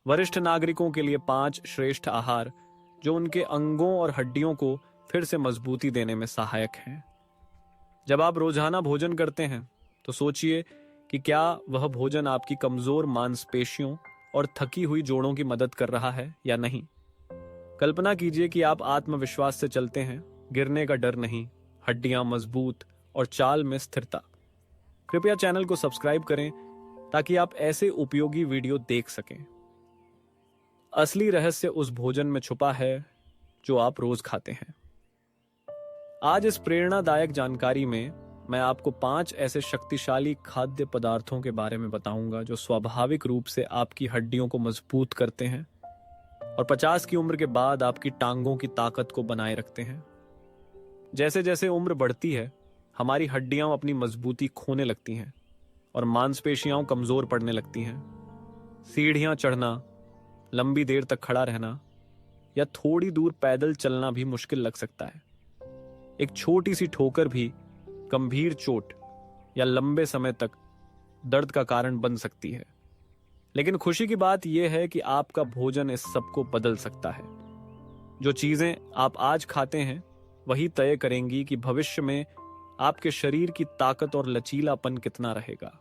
वरिष्ठ नागरिकों के लिए 5 श्रेष्ठ आहार जो उनके अंगों और हड्डियों को फिर से मजबूती देने में सहायक हैं। जब आप रोजाना भोजन करते हैं तो सोचिए कि क्या वह भोजन आपकी कमजोर मांसपेशियों और थकी हुई जोड़ों की मदद कर रहा है या नहीं। कल्पना कीजिए कि आप आत्मविश्वास से चलते हैं, गिरने का डर नहीं, हड्डियां मजबूत और चाल में स्थिरता। कृपया चैनल को सब्सक्राइब करें ताकि आप ऐसे उपयोगी वीडियो देख सकें। असली रहस्य उस भोजन में छुपा है जो आप रोज खाते हैं। आज इस प्रेरणादायक जानकारी में मैं आपको 5 ऐसे शक्तिशाली खाद्य पदार्थों के बारे में बताऊंगा जो स्वाभाविक रूप से आपकी हड्डियों को मजबूत करते हैं और 50 की उम्र के बाद आपकी टांगों की ताकत को बनाए रखते हैं। जैसे जैसे उम्र बढ़ती है, हमारी हड्डियां अपनी मजबूती खोने लगती हैं और मांसपेशियां कमजोर पड़ने लगती हैं। सीढ़ियां चढ़ना, लंबी देर तक खड़ा रहना या थोड़ी दूर पैदल चलना भी मुश्किल लग सकता है। एक छोटी सी ठोकर भी गंभीर चोट या लंबे समय तक दर्द का कारण बन सकती है। लेकिन खुशी की बात यह है कि आपका भोजन इस सब को बदल सकता है। जो चीजें आप आज खाते हैं वही तय करेंगी कि भविष्य में आपके शरीर की ताकत और लचीलापन कितना रहेगा।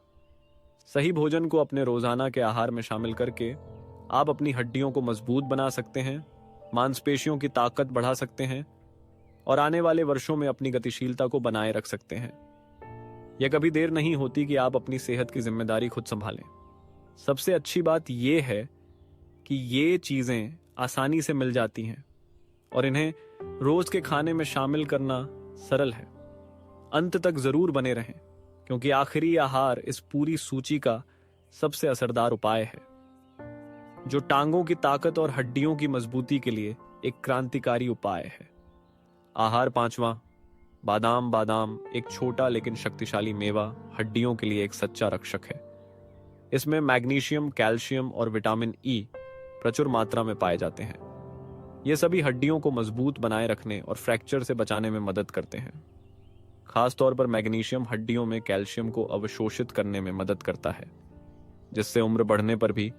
सही भोजन को अपने रोजाना के आहार में शामिल करके आप अपनी हड्डियों को मजबूत बना सकते हैं, मांसपेशियों की ताकत बढ़ा सकते हैं और आने वाले वर्षों में अपनी गतिशीलता को बनाए रख सकते हैं। यह कभी देर नहीं होती कि आप अपनी सेहत की जिम्मेदारी खुद संभालें। सबसे अच्छी बात यह है कि ये चीजें आसानी से मिल जाती हैं और इन्हें रोज के खाने में शामिल करना सरल है। अंत तक जरूर बने रहें क्योंकि आखिरी आहार इस पूरी सूची का सबसे असरदार उपाय है, जो टांगों की ताकत और हड्डियों की मजबूती के लिए एक क्रांतिकारी उपाय है। आहार 5वां, बादाम। बादाम एक छोटा लेकिन शक्तिशाली मेवा हड्डियों के लिए एक सच्चा रक्षक है। इसमें मैग्नीशियम, कैल्शियम और विटामिन ई प्रचुर मात्रा में पाए जाते हैं। ये सभी हड्डियों को मजबूत बनाए रखने और फ्रैक्चर से बचाने में मदद करते हैं। खास तौर पर मैग्नीशियम हड्डियों में कैल्शियम को अवशोषित करने में मदद करता है, जिससे उम्र बढ़ने पर भी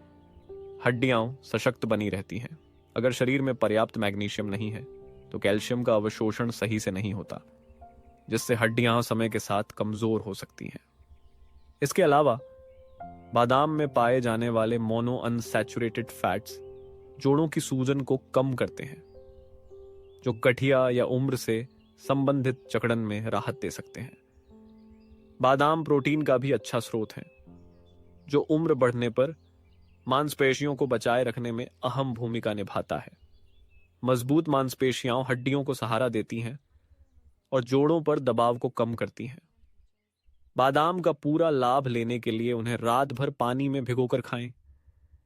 हड्डियां सशक्त बनी रहती हैं। अगर शरीर में पर्याप्त मैग्नीशियम नहीं है तो कैल्शियम का अवशोषण सही से नहीं होता, जिससे हड्डियां समय के साथ कमजोर हो सकती हैं। इसके अलावा बादाम में पाए जाने वाले मोनो अनसैचुरेटेड फैट्स जोड़ों की सूजन को कम करते हैं, जो गठिया या उम्र से संबंधित जकड़न में राहत दे सकते हैं। बादाम प्रोटीन का भी अच्छा स्रोत है, जो उम्र बढ़ने पर मांसपेशियों को बचाए रखने में अहम भूमिका निभाता है। मजबूत मांसपेशियां हड्डियों को सहारा देती हैं और जोड़ों पर दबाव को कम करती हैं। बादाम का पूरा लाभ लेने के लिए उन्हें रात भर पानी में भिगोकर खाएं।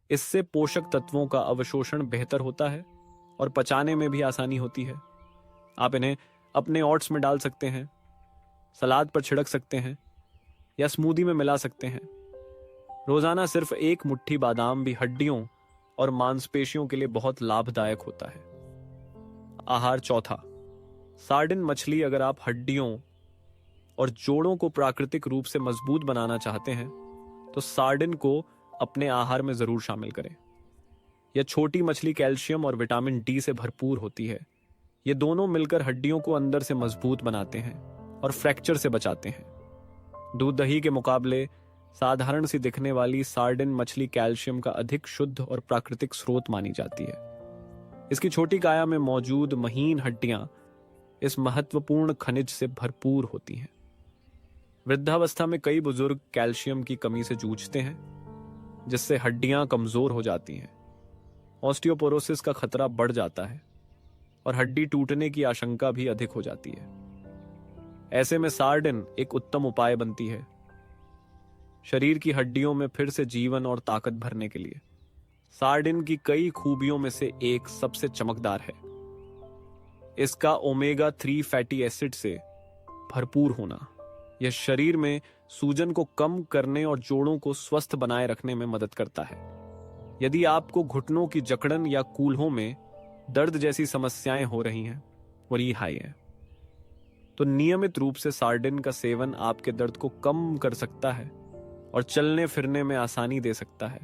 इससे पोषक तत्वों का अवशोषण बेहतर होता है और पचाने में भी आसानी होती है। आप इन्हें अपने ओट्स में डाल सकते हैं, सलाद पर छिड़क सकते हैं या स्मूदी में मिला सकते हैं। रोजाना सिर्फ 1 मुट्ठी बादाम भी हड्डियों और मांसपेशियों के लिए बहुत लाभदायक होता है। आहार 4, सार्डिन मछली। अगर आप हड्डियों और जोड़ों को प्राकृतिक रूप से मजबूत बनाना चाहते हैं तो सार्डिन को अपने आहार में जरूर शामिल करें। यह छोटी मछली कैल्शियम और विटामिन डी से भरपूर होती है। ये दोनों मिलकर हड्डियों को अंदर से मजबूत बनाते हैं और फ्रैक्चर से बचाते हैं। दूध दही के मुकाबले साधारण सी दिखने वाली सार्डिन मछली कैल्शियम का अधिक शुद्ध और प्राकृतिक स्रोत मानी जाती है। इसकी छोटी काया में मौजूद महीन हड्डियां इस महत्वपूर्ण खनिज से भरपूर होती हैं। वृद्धावस्था में कई बुजुर्ग कैल्शियम की कमी से जूझते हैं, जिससे हड्डियां कमजोर हो जाती हैं। ऑस्टियोपोरोसिस का खतरा बढ़ जाता है और हड्डी टूटने की आशंका भी अधिक हो जाती है। ऐसे में सार्डिन एक उत्तम उपाय बनती है शरीर की हड्डियों में फिर से जीवन और ताकत भरने के लिए। सार्डिन की कई खूबियों में से एक सबसे चमकदार है इसका ओमेगा 3 फैटी एसिड से भरपूर होना। यह शरीर में सूजन को कम करने और जोड़ों को स्वस्थ बनाए रखने में मदद करता है। यदि आपको घुटनों की जकड़न या कूल्हों में दर्द जैसी समस्याएं हो रही हैं, वही हाई है, तो नियमित रूप से सार्डिन का सेवन आपके दर्द को कम कर सकता है और चलने फिरने में आसानी दे सकता है।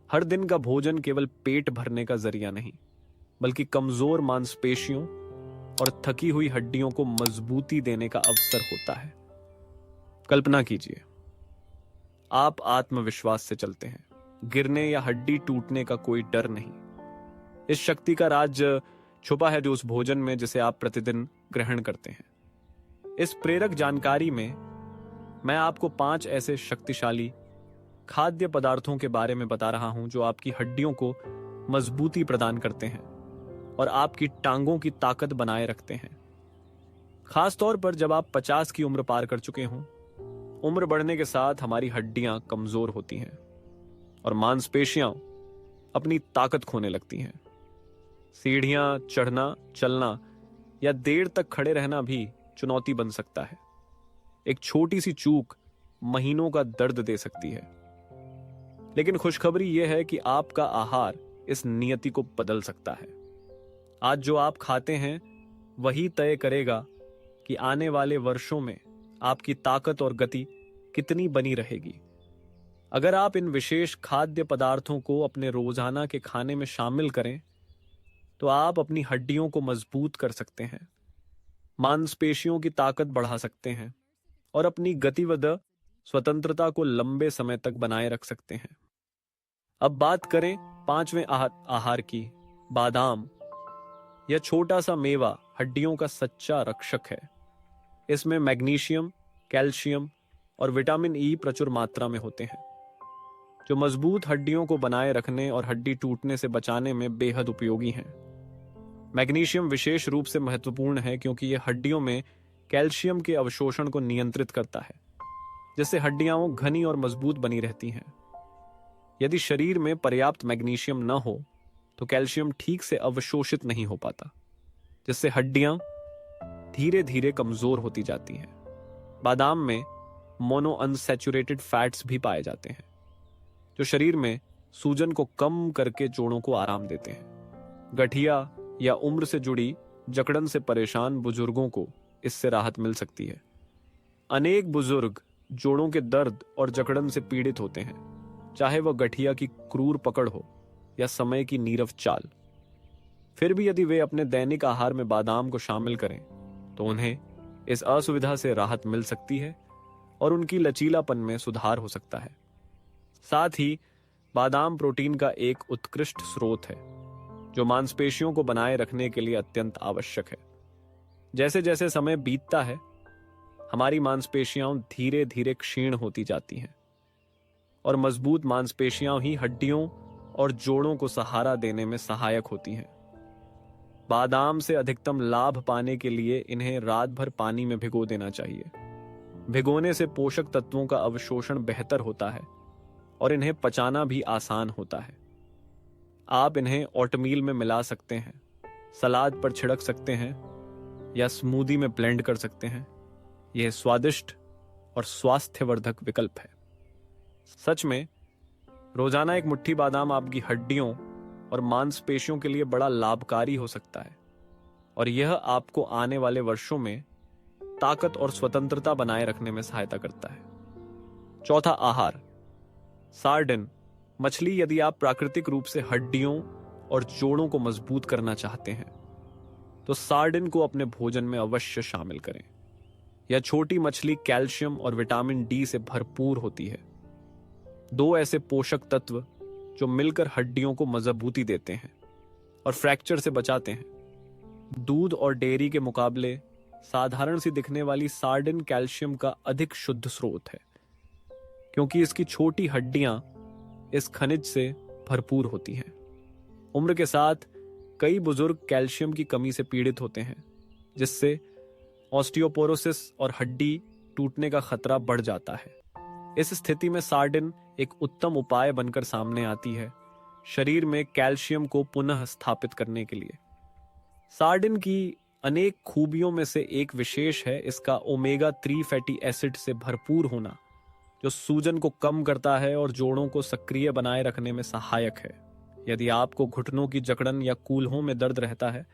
हर दिन का भोजन केवल पेट भरने का जरिया नहीं, बल्कि कमजोर मांसपेशियों और थकी हुई हड्डियों को मजबूती देने का अवसर होता है। कल्पना कीजिए, आप आत्मविश्वास से चलते हैं, गिरने या हड्डी टूटने का कोई डर नहीं। इस शक्ति का राज छुपा है जो उस भोजन में जिसे आप प्रतिदिन ग्रहण करते हैं। इस प्रेरक जानकारी में मैं आपको 5 ऐसे शक्तिशाली खाद्य पदार्थों के बारे में बता रहा हूं जो आपकी हड्डियों को मजबूती प्रदान करते हैं और आपकी टांगों की ताकत बनाए रखते हैं। खासतौर पर जब आप 50 की उम्र पार कर चुके हों। उम्र बढ़ने के साथ हमारी हड्डियां कमजोर होती हैं और मांसपेशियां अपनी ताकत खोने लगती हैं। सीढ़ियां चढ़ना, चलना या देर तक खड़े रहना भी चुनौती बन सकता है। एक छोटी सी चूक महीनों का दर्द दे सकती है। लेकिन खुशखबरी यह है कि आपका आहार इस नियति को बदल सकता है। आज जो आप खाते हैं वही तय करेगा कि आने वाले वर्षों में आपकी ताकत और गति कितनी बनी रहेगी। अगर आप इन विशेष खाद्य पदार्थों को अपने रोजाना के खाने में शामिल करें तो आप अपनी हड्डियों को मजबूत कर सकते हैं, मांसपेशियों की ताकत बढ़ा सकते हैं और अपनी गतिविधि स्वतंत्रता को लंबे समय तक बनाए रख सकते हैं। अब बात करें 5वें आहार की। बादाम, यह छोटा सा मेवा हड्डियों का सच्चा रक्षक है। इसमें मैग्नीशियम, कैल्शियम और विटामिन ई प्रचुर मात्रा में होते हैं, जो मजबूत हड्डियों को बनाए रखने और हड्डी टूटने से बचाने में बेहद उपयोगी हैं। मैग्नीशियम विशेष रूप से महत्वपूर्ण है क्योंकि यह हड्डियों में कैल्शियम के अवशोषण को नियंत्रित करता है, जिससे हड्डियां घनी और मजबूत बनी रहती हैं। यदि शरीर में पर्याप्त मैग्नीशियम न हो तो कैल्शियम ठीक से अवशोषित नहीं हो पाता, जिससे हड्डियां धीरे धीरे कमजोर होती जाती हैं। बादाम में मोनो अनसैचुरेटेड फैट्स भी पाए जाते हैं, जो शरीर में सूजन को कम करके जोड़ों को आराम देते हैं। गठिया या उम्र से जुड़ी जकड़न से परेशान बुजुर्गों को इससे राहत मिल सकती है। अनेक बुजुर्ग जोड़ों के दर्द और जकड़न से पीड़ित होते हैं, चाहे वह गठिया की क्रूर पकड़ हो या समय की नीरव चाल। फिर भी यदि वे अपने दैनिक आहार में बादाम को शामिल करें तो उन्हें इस असुविधा से राहत मिल सकती है और उनकी लचीलापन में सुधार हो सकता है। साथ ही बादाम प्रोटीन का एक उत्कृष्ट स्रोत है, जो मांसपेशियों को बनाए रखने के लिए अत्यंत आवश्यक है। जैसे जैसे समय बीतता है, हमारी मांसपेशियां धीरे धीरे क्षीण होती जाती हैं और मजबूत मांसपेशियां ही हड्डियों और जोड़ों को सहारा देने में सहायक होती हैं। बादाम से अधिकतम लाभ पाने के लिए इन्हें रात भर पानी में भिगो देना चाहिए। भिगोने से पोषक तत्वों का अवशोषण बेहतर होता है और इन्हें पचाना भी आसान होता है। आप इन्हें ओटमील में मिला सकते हैं, सलाद पर छिड़क सकते हैं या स्मूदी में ब्लेंड कर सकते हैं। यह स्वादिष्ट और स्वास्थ्यवर्धक विकल्प है। सच में रोजाना एक मुट्ठी बादाम आपकी हड्डियों और मांसपेशियों के लिए बड़ा लाभकारी हो सकता है और यह आपको आने वाले वर्षों में ताकत और स्वतंत्रता बनाए रखने में सहायता करता है। चौथा आहार, सार्डिन मछली। यदि आप प्राकृतिक रूप से हड्डियों और जोड़ों को मजबूत करना चाहते हैं तो सार्डिन को अपने भोजन में अवश्य शामिल करें। यह छोटी मछली कैल्शियम और विटामिन डी से भरपूर होती है, 2 ऐसे पोषक तत्व जो मिलकर हड्डियों को मजबूती देते हैं और फ्रैक्चर से बचाते हैं। दूध और डेयरी के मुकाबले साधारण सी दिखने वाली सार्डिन कैल्शियम का अधिक शुद्ध स्रोत है, क्योंकि इसकी छोटी हड्डियां इस खनिज से भरपूर होती हैं। उम्र के साथ कई बुजुर्ग कैल्शियम की कमी से पीड़ित होते हैं, जिससे ऑस्टियोपोरोसिस और हड्डी टूटने का खतरा बढ़ जाता है। इस स्थिति में सार्डिन एक उत्तम उपाय बनकर सामने आती है, शरीर में कैल्शियम को पुनः स्थापित करने के लिए। सार्डिन की अनेक खूबियों में से एक विशेष है इसका ओमेगा 3 फैटी एसिड से भरपूर होना, जो सूजन को कम करता है और जोड़ों को सक्रिय बनाए रखने में सहायक है। यदि आपको घुटनों की जकड़न या कूल्हों में दर्द रहता है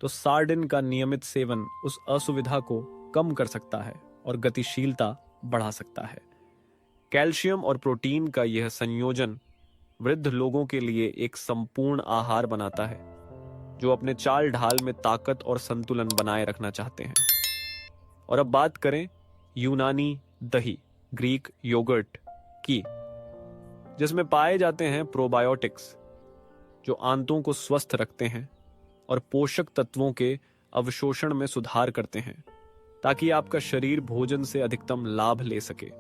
तो सार्डिन का नियमित सेवन उस असुविधा को कम कर सकता है और गतिशीलता बढ़ा सकता है। कैल्शियम और प्रोटीन का यह संयोजन वृद्ध लोगों के लिए एक संपूर्ण आहार बनाता है जो अपने चाल ढाल में ताकत और संतुलन बनाए रखना चाहते हैं। और अब बात करें यूनानी दही, ग्रीक योगर्ट की, जिसमें पाए जाते हैं प्रोबायोटिक्स जो आंतों को स्वस्थ रखते हैं और पोषक तत्वों के अवशोषण में सुधार करते हैं ताकि आपका शरीर भोजन से अधिकतम लाभ ले सके।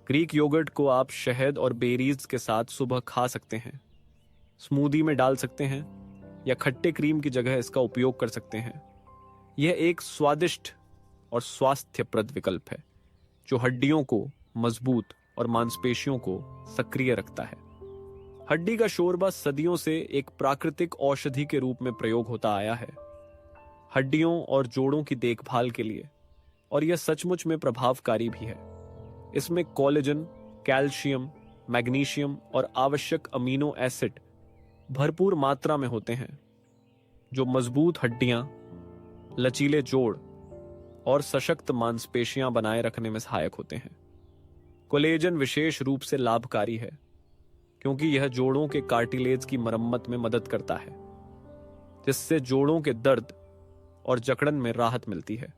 ग्रीक योगर्ट को आप शहद और बेरीज के साथ सुबह खा सकते हैं, स्मूदी में डाल सकते हैं या खट्टे क्रीम की जगह इसका उपयोग कर सकते हैं। यह एक स्वादिष्ट और स्वास्थ्यप्रद विकल्प है जो हड्डियों को मजबूत और मांसपेशियों को सक्रिय रखता है। हड्डी का शोरबा सदियों से एक प्राकृतिक औषधि के रूप में प्रयोग होता आया है हड्डियों और जोड़ों की देखभाल के लिए, और यह सचमुच में प्रभावकारी भी है। इसमें कोलेजन, कैल्शियम, मैग्नीशियम और आवश्यक अमीनो एसिड भरपूर मात्रा में होते हैं जो मजबूत हड्डियां, लचीले जोड़ और सशक्त मांसपेशियां बनाए रखने में सहायक होते हैं। कोलेजन विशेष रूप से लाभकारी है क्योंकि यह जोड़ों के कार्टिलेज की मरम्मत में मदद करता है, जिससे जोड़ों के दर्द और जकड़न में राहत मिलती है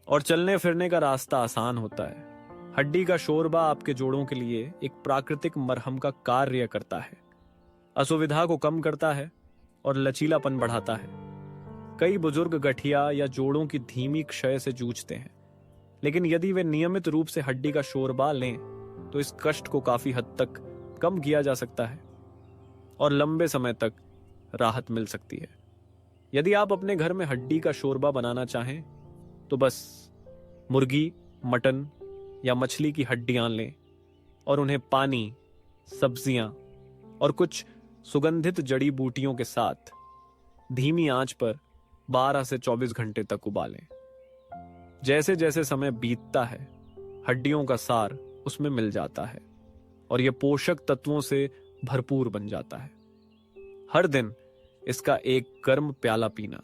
और चलने फिरने का रास्ता आसान होता है। हड्डी का शोरबा आपके जोड़ों के लिए एक प्राकृतिक मरहम का कार्य करता है, असुविधा को कम करता है और लचीलापन बढ़ाता है। कई बुजुर्ग गठिया या जोड़ों की धीमी क्षय से जूझते हैं, लेकिन यदि वे नियमित रूप से हड्डी का शोरबा लें तो इस कष्ट को काफी हद तक कम किया जा सकता है और लंबे समय तक राहत मिल सकती है। यदि आप अपने घर में हड्डी का शोरबा बनाना चाहें तो बस मुर्गी, मटन या मछली की हड्डियां लें और उन्हें पानी, सब्जियां और कुछ सुगंधित जड़ी बूटियों के साथ धीमी आंच पर 12 से 24 घंटे तक उबालें। जैसे जैसे समय बीतता है, हड्डियों का सार उसमें मिल जाता है और यह पोषक तत्वों से भरपूर बन जाता है। हर दिन इसका एक गर्म प्याला पीना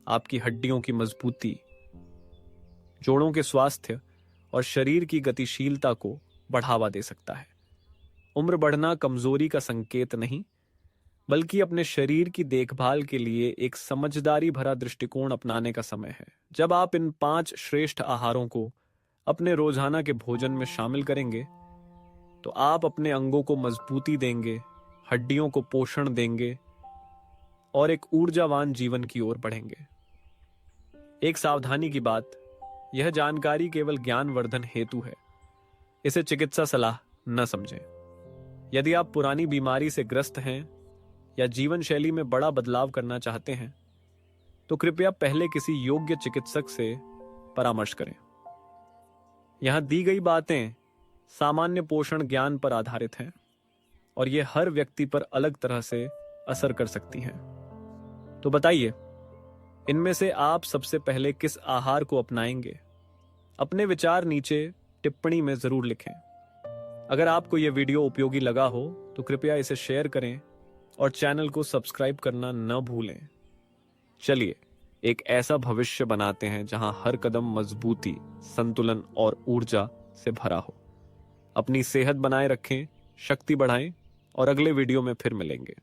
आपकी हड्डियों की मजबूती, जोड़ों के स्वास्थ्य और शरीर की गतिशीलता को बढ़ावा दे सकता है। उम्र बढ़ना कमजोरी का संकेत नहीं, बल्कि अपने शरीर की देखभाल के लिए एक समझदारी भरा दृष्टिकोण अपनाने का समय है। जब आप इन 5 श्रेष्ठ आहारों को अपने रोजाना के भोजन में शामिल करेंगे तो आप अपने अंगों को मजबूती देंगे, हड्डियों को पोषण देंगे और एक ऊर्जावान जीवन की ओर बढ़ेंगे। एक सावधानी की बात, यह जानकारी केवल ज्ञानवर्धन हेतु है, इसे चिकित्सा सलाह न समझें। यदि आप पुरानी बीमारी से ग्रस्त हैं या जीवन शैली में बड़ा बदलाव करना चाहते हैं तो कृपया पहले किसी योग्य चिकित्सक से परामर्श करें। यहां दी गई बातें सामान्य पोषण ज्ञान पर आधारित हैं और यह हर व्यक्ति पर अलग तरह से असर कर सकती हैं। तो बताइए, इनमें से आप सबसे पहले किस आहार को अपनाएंगे? अपने विचार नीचे टिप्पणी में जरूर लिखें। अगर आपको यह वीडियो उपयोगी लगा हो तो कृपया इसे शेयर करें और चैनल को सब्सक्राइब करना न भूलें। चलिए एक ऐसा भविष्य बनाते हैं जहां हर कदम मजबूती, संतुलन और ऊर्जा से भरा हो। अपनी सेहत बनाए रखें, शक्ति बढ़ाएं और अगले वीडियो में फिर मिलेंगे।